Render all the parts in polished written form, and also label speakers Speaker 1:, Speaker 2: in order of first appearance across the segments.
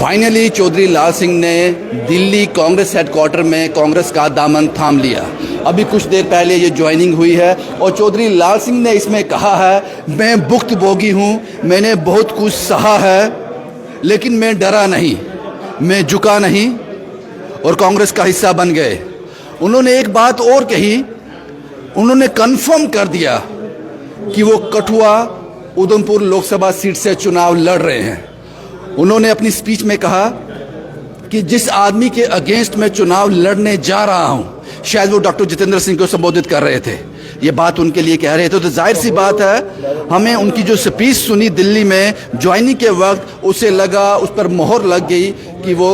Speaker 1: Finally Chaudhary Lal Singh ने Delhi Congress headquarter में कांग्रेस का दामन थाम लिया। अभी कुछ देर पहले ये ज्वाइनिंग हुई है और चौधरी लाल सिंह ने इसमें कहा है, मैं भुक्तभोगी हूँ, मैंने बहुत कुछ सहा है, लेकिन मैं डरा नहीं, मैं झुका नहीं और कांग्रेस का हिस्सा बन गए। उन्होंने एक बात और कही, उन्होंने कन्फर्म कर दिया कि वो कठुआ उधमपुर लोकसभा सीट से चुनाव लड़ रहे हैं। उन्होंने अपनी स्पीच में कहा कि जिस आदमी के अगेंस्ट मैं चुनाव लड़ने जा रहा हूं, शायद वो डॉक्टर जितेंद्र सिंह को संबोधित कर रहे थे, ये बात उनके लिए कह रहे थे। तो जाहिर सी बात है, हमें उनकी जो स्पीच सुनी दिल्ली में ज्वाइनिंग के वक्त, उसे लगा, उस पर मोहर लग गई कि वो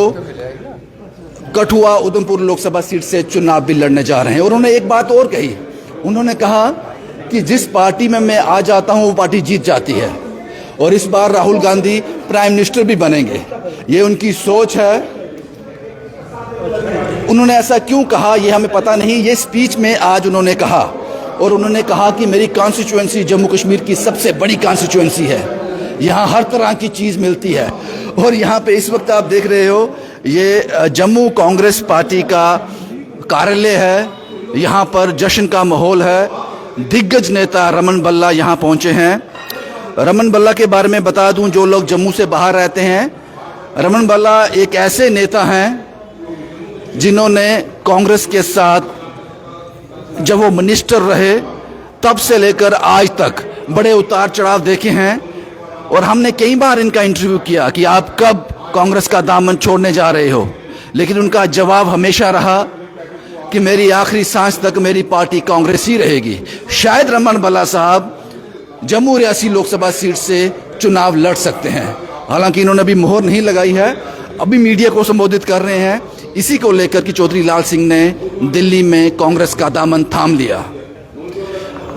Speaker 1: कठुआ उधमपुर लोकसभा सीट से चुनाव भी लड़ने जा रहे हैं। और उन्होंने एक बात और कही, उन्होंने कहा कि जिस पार्टी में मैं आ जाता हूं वो पार्टी जीत जाती है और इस बार राहुल गांधी प्राइम मिनिस्टर भी बनेंगे, ये उनकी सोच है। उन्होंने ऐसा क्यों कहा ये हमें पता नहीं, ये स्पीच में आज उन्होंने कहा। और उन्होंने कहा कि मेरी कॉन्स्टिट्यूएंसी जम्मू कश्मीर की सबसे बड़ी कॉन्स्टिट्यूएंसी है, यहाँ हर तरह की चीज़ मिलती है। और यहाँ पे इस वक्त आप देख रहे हो, ये जम्मू कांग्रेस पार्टी का कार्यालय है, यहाँ पर जश्न का माहौल है। दिग्गज नेता रमन बल्ला यहाँ पहुँचे हैं। रमन बल्ला के बारे में बता दूं, जो लोग जम्मू से बाहर रहते हैं, रमन बल्ला एक ऐसे नेता हैं जिन्होंने कांग्रेस के साथ जब वो मिनिस्टर रहे तब से लेकर आज तक बड़े उतार चढ़ाव देखे हैं। और हमने कई बार इनका इंटरव्यू किया कि आप कब कांग्रेस का दामन छोड़ने जा रहे हो, लेकिन उनका जवाब हमेशा रहा कि मेरी आखिरी सांस तक मेरी पार्टी कांग्रेस ही रहेगी। शायद रमन बल्ला साहब जम्मू रियासी लोकसभा सीट से चुनाव लड़ सकते हैं, हालांकि इन्होंने अभी मोहर नहीं लगाई है, अभी मीडिया को संबोधित कर रहे हैं। इसी को लेकर कि चौधरी लाल सिंह ने दिल्ली में कांग्रेस का दामन थाम लिया।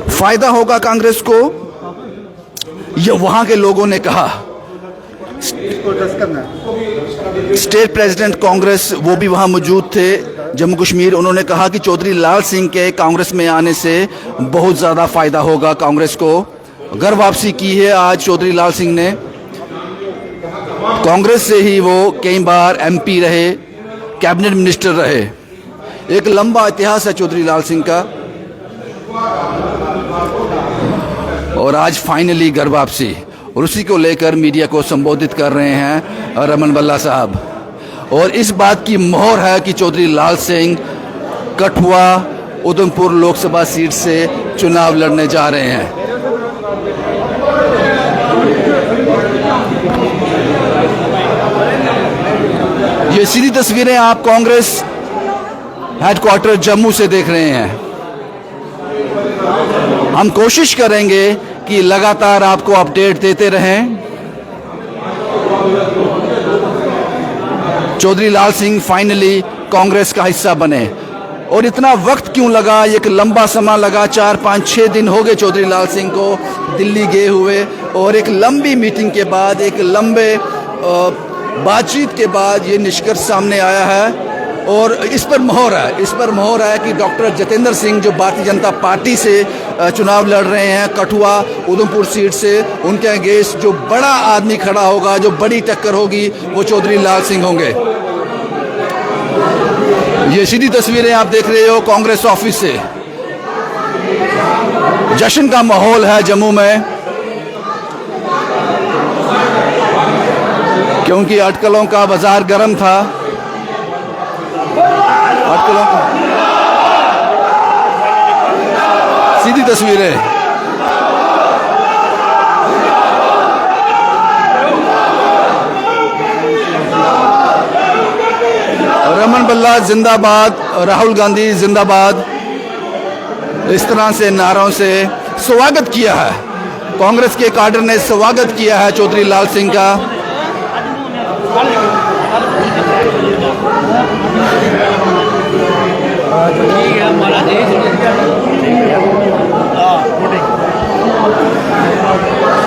Speaker 1: फायदा होगा कांग्रेस को, यह वहां के लोगों ने कहा। स्टेट प्रेसिडेंट कांग्रेस वो भी वहां मौजूद थे जम्मू कश्मीर, उन्होंने कहा कि चौधरी लाल सिंह के कांग्रेस में आने से बहुत ज़्यादा फायदा होगा कांग्रेस को। घर वापसी की है आज चौधरी लाल सिंह ने। कांग्रेस से ही वो कई बार एमपी रहे, कैबिनेट मिनिस्टर रहे, एक लंबा इतिहास है चौधरी लाल सिंह का। और आज फाइनली घर वापसी, और उसी को लेकर मीडिया को संबोधित कर रहे हैं रमन बल्ला साहब। और इस बात की मोहर है कि चौधरी लाल सिंह कठुआ उधमपुर लोकसभा सीट से चुनाव लड़ने जा रहे हैं। ये सीधी तस्वीरें आप कांग्रेस हेडक्वार्टर जम्मू से देख रहे हैं। हम कोशिश करेंगे कि लगातार आपको अपडेट देते रहें। चौधरी लाल सिंह फाइनली कांग्रेस का हिस्सा बने। और इतना वक्त क्यों लगा, एक लंबा समय लगा, 4, 5, 6 दिन हो गए चौधरी लाल सिंह को दिल्ली गए हुए। और एक लंबी मीटिंग के बाद, एक लंबे बातचीत के बाद ये निष्कर्ष सामने आया है। और इस पर मोहर है कि डॉक्टर जितेंद्र सिंह जो भारतीय जनता पार्टी से चुनाव लड़ रहे हैं कठुआ उधमपुर सीट से, उनके अगेंस्ट जो बड़ा आदमी खड़ा होगा, जो बड़ी टक्कर होगी, वो चौधरी लाल सिंह होंगे। ये सीधी तस्वीरें आप देख रहे हो कांग्रेस ऑफिस से। जश्न का माहौल है जम्मू में, क्योंकि अटकलों का बाजार गर्म था। अटकलों का सीधी तस्वीरें। रमन बल्ला जिंदाबाद, राहुल गांधी जिंदाबाद, इस तरह से नारों से स्वागत किया है। कांग्रेस के काडर ने स्वागत किया है चौधरी लाल सिंह का।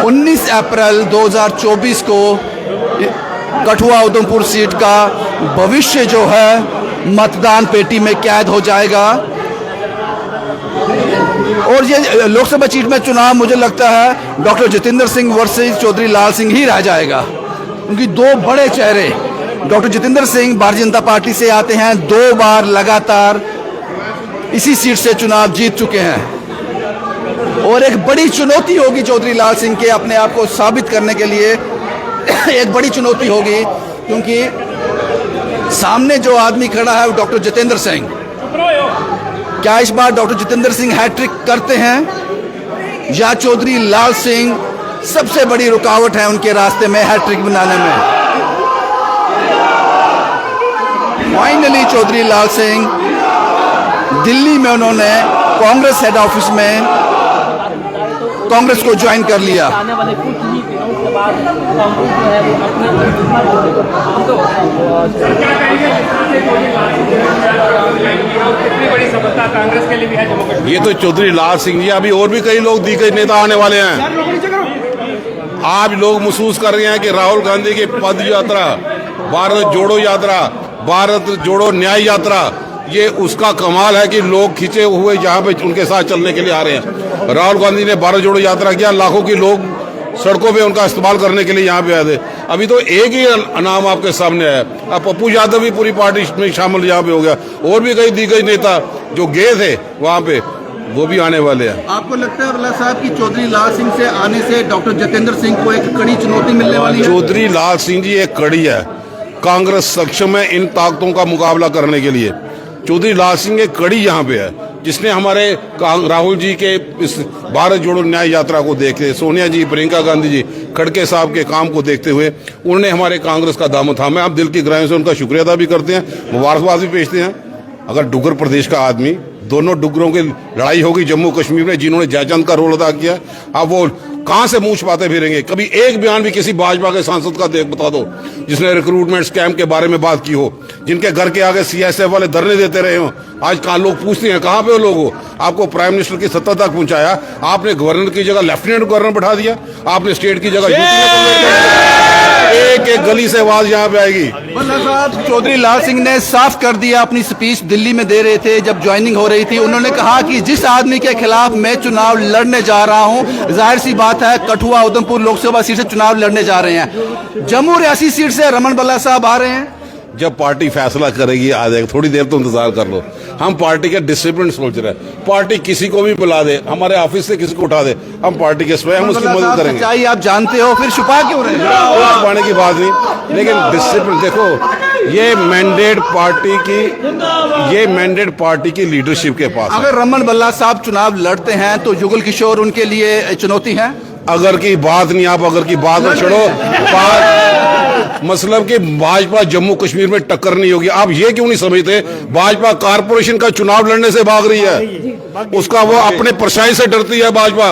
Speaker 1: उन्नीस अप्रैल 2024 को कठुआ उधमपुर सीट का भविष्य जो है मतदान पेटी में कैद हो जाएगा। और ये लोकसभा सीट में चुनाव मुझे लगता है डॉक्टर जितेंद्र सिंह वर्सेस चौधरी लाल सिंह ही रह जाएगा, क्योंकि दो बड़े चेहरे डॉक्टर जितेंद्र सिंह भारतीय जनता पार्टी से आते हैं, 2 बार लगातार इसी सीट से चुनाव जीत चुके हैं और एक बड़ी चुनौती होगी चौधरी लाल सिंह के अपने आप को साबित करने के लिए। एक बड़ी चुनौती होगी क्योंकि सामने जो आदमी खड़ा है वो डॉक्टर जितेंद्र सिंह। क्या इस बार डॉक्टर जितेंद्र सिंह हैट्रिक करते हैं या चौधरी लाल सिंह सबसे बड़ी रुकावट है उनके रास्ते में हैट्रिक बनाने में? फाइनली चौधरी लाल सिंह दिल्ली में उन्होंने कांग्रेस हेड ऑफिस में कांग्रेस को ज्वाइन कर लिया।
Speaker 2: आने वाले कुछ ही दिनों के बाद कांग्रेस जो है वो
Speaker 3: कितनी बड़ी सफलता कांग्रेस के लिए भी है जम्मू कश्मीर।
Speaker 4: ये तो चौधरी लाल सिंह जी, अभी और भी कई लोग दिग्गज नेता आने वाले हैं। आज लोग महसूस कर रहे हैं कि राहुल गांधी की पद यात्रा, भारत जोड़ो यात्रा, भारत जोड़ो न्याय यात्रा, ये उसका कमाल है कि लोग खिंचे हुए यहाँ पे उनके साथ चलने के लिए आ रहे हैं। राहुल गांधी ने भारत जोड़ो यात्रा किया, लाखों की लोग सड़कों पे उनका इस्तेमाल करने के लिए यहाँ पे आए थे। अभी तो एक ही नाम आपके सामने है, अब पप्पू यादव भी पूरी पार्टी में शामिल यहाँ पे हो गया, और भी कई दिग्गज नेता जो गए थे वहाँ पे वो भी आने वाले हैं।
Speaker 1: आपको लगता है बल्ला साहब कि चौधरी लाल सिंह से आने से डॉक्टर जितेंद्र सिंह को एक कड़ी चुनौती मिलने वाली है?
Speaker 4: चौधरी लाल सिंह जी एक कड़ी है, कांग्रेस सक्षम है इन ताकतों का मुकाबला करने के लिए। चौधरी लाल सिंह एक कड़ी यहाँ पे है, जिसने हमारे राहुल जी के इस भारत जोड़ो न्याय यात्रा को देखते, सोनिया जी, प्रियंका गांधी जी, खड़गे साहब के काम को देखते हुए उन्होंने हमारे कांग्रेस का दामन थामा। हम दिल की गहराइयों से उनका शुक्रिया अदा भी करते हैं, मुबारकबाद भी पेशते हैं। अगर डुग्गर प्रदेश का आदमी, दोनों डुग्गरों की लड़ाई होगी जम्मू कश्मीर में, जिन्होंने जयचंद का रोल अदा किया, अब वो कहां से मुंह छुपाते फिरेंगे? कभी एक बयान भी किसी भाजपा के सांसद का बता दो जिसने रिक्रूटमेंट स्कैम के बारे में बात की हो, जिनके घर के आगे सीएसएफ वाले धरने देते रहे हो। आज कहाँ लोग पूछते हैं कहां पे हो लोग हो? आपको प्राइम मिनिस्टर की सत्ता तक पहुंचाया, आपने गवर्नर की जगह लेफ्टिनेंट गवर्नर बैठा दिया, आपने स्टेट की जगह एक एक गली से आवाज यहाँ पे आएगी।
Speaker 1: बल्ला साहब, चौधरी लाल सिंह ने साफ कर दिया, अपनी स्पीच दिल्ली में दे रहे थे जब ज्वाइनिंग हो रही थी, उन्होंने कहा कि जिस आदमी के खिलाफ मैं चुनाव लड़ने जा रहा हूं, जाहिर सी बात है कठुआ उधमपुर लोकसभा सीट से चुनाव लड़ने जा रहे हैं। जम्मू रियासी सीट से रमन बल्ला साहब आ रहे हैं।
Speaker 4: जब पार्टी फैसला करेगी आ जाएगा, थोड़ी देर तो इंतजार कर लो। हम पार्टी के डिसिप्लिन सोच रहे हैं, पार्टी किसी को भी बुला दे, हमारे ऑफिस से किसी को उठा दे, हम पार्टी के स्वयं उसकी मदद करेंगे।
Speaker 1: सच्चाई आप जानते हो, फिर छुपा क्यों रहे हैं?
Speaker 4: छुपाने की बात नहीं, लेकिन डिसिप्लिन देखो, ये मैंडेट पार्टी की लीडरशिप के पास।
Speaker 1: अगर रमन बल्ला साहब चुनाव लड़ते हैं तो जुगल किशोर उनके लिए चुनौती है।
Speaker 4: अगर की बात नहीं, आप अगर की बात में छोड़ो, मतलब कि भाजपा जम्मू कश्मीर में टक्कर नहीं होगी। आप ये क्यों नहीं समझते? भाजपा कारपोरेशन का चुनाव लड़ने से भाग रही है, उसका वो अपने परछाई से डरती है भाजपा।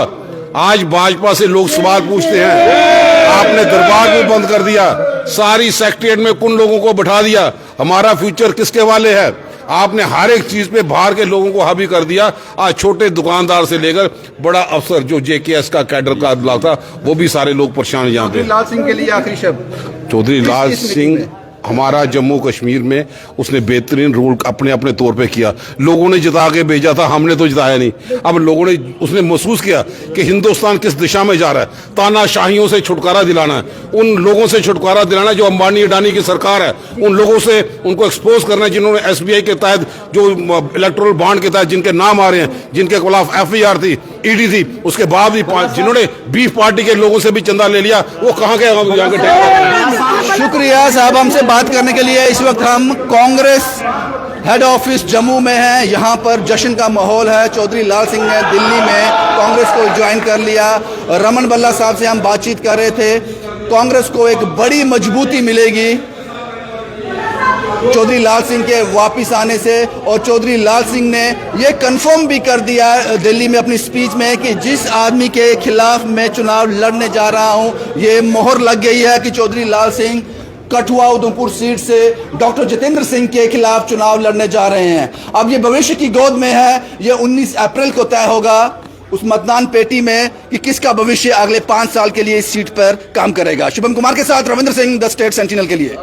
Speaker 4: आज भाजपा से लोग सवाल पूछते हैं, आपने दरबार भी बंद कर दिया, सारी सेक्रेटरीट में कुन लोगों को बैठा दिया, हमारा फ्यूचर किसके वाले है? आपने हर एक चीज पे बाहर के लोगों को हावी कर दिया। आज छोटे दुकानदार से लेकर बड़ा अफसर जो जेकेएस का कैडर का ब्लॉक था, वो भी सारे लोग परेशान यहाँ पे।
Speaker 1: लाल सिंह के लिए आखिरी शब्द।
Speaker 4: चौधरी लाल सिंह हमारा जम्मू कश्मीर में उसने बेहतरीन रोल अपने अपने तौर पे किया। लोगों ने जिता के भेजा था, हमने तो जिताया नहीं। अब लोगों ने उसने महसूस किया कि हिंदुस्तान किस दिशा में जा रहा है। तानाशाहियों से छुटकारा दिलाना है, उन लोगों से छुटकारा दिलाना जो अंबानी अडानी की सरकार है, उन लोगों से उनको एक्सपोज करना है जिन्होंने एसबीआई के तहत, जो इलेक्टोरल बॉन्ड के तहत जिनके नाम आ रहे हैं, जिनके खिलाफ एफआईआर थी, ईडी थी, उसके बाद भी जिन्होंने बीफ पार्टी के लोगों से भी चंदा ले लिया, वो कहाँ गए?
Speaker 1: शुक्रिया साहब हमसे बात करने के लिए। इस वक्त हम कांग्रेस हेड ऑफिस जम्मू में हैं, यहाँ पर जश्न का माहौल है। चौधरी लाल सिंह ने दिल्ली में कांग्रेस को ज्वाइन कर लिया। रमन बल्ला साहब से हम बातचीत कर रहे थे, कांग्रेस को एक बड़ी मजबूती मिलेगी चौधरी लाल सिंह के वापस आने से। और चौधरी लाल सिंह ने यह कंफर्म भी कर दिया दिल्ली में अपनी स्पीच में कि जिस आदमी के खिलाफ मैं चुनाव लड़ने जा रहा हूं, ये मोहर लग गई है कि चौधरी लाल सिंह कठुआ उधमपुर सीट से डॉक्टर जितेंद्र सिंह के खिलाफ चुनाव लड़ने जा रहे हैं। अब ये भविष्य की गोद में है, ये 19 अप्रैल को तय होगा उस मतदान पेटी में कि किसका भविष्य अगले 5 साल के लिए इस सीट पर काम करेगा। शुभम कुमार के साथ Ravindra Singh, the state sentinel के लिए।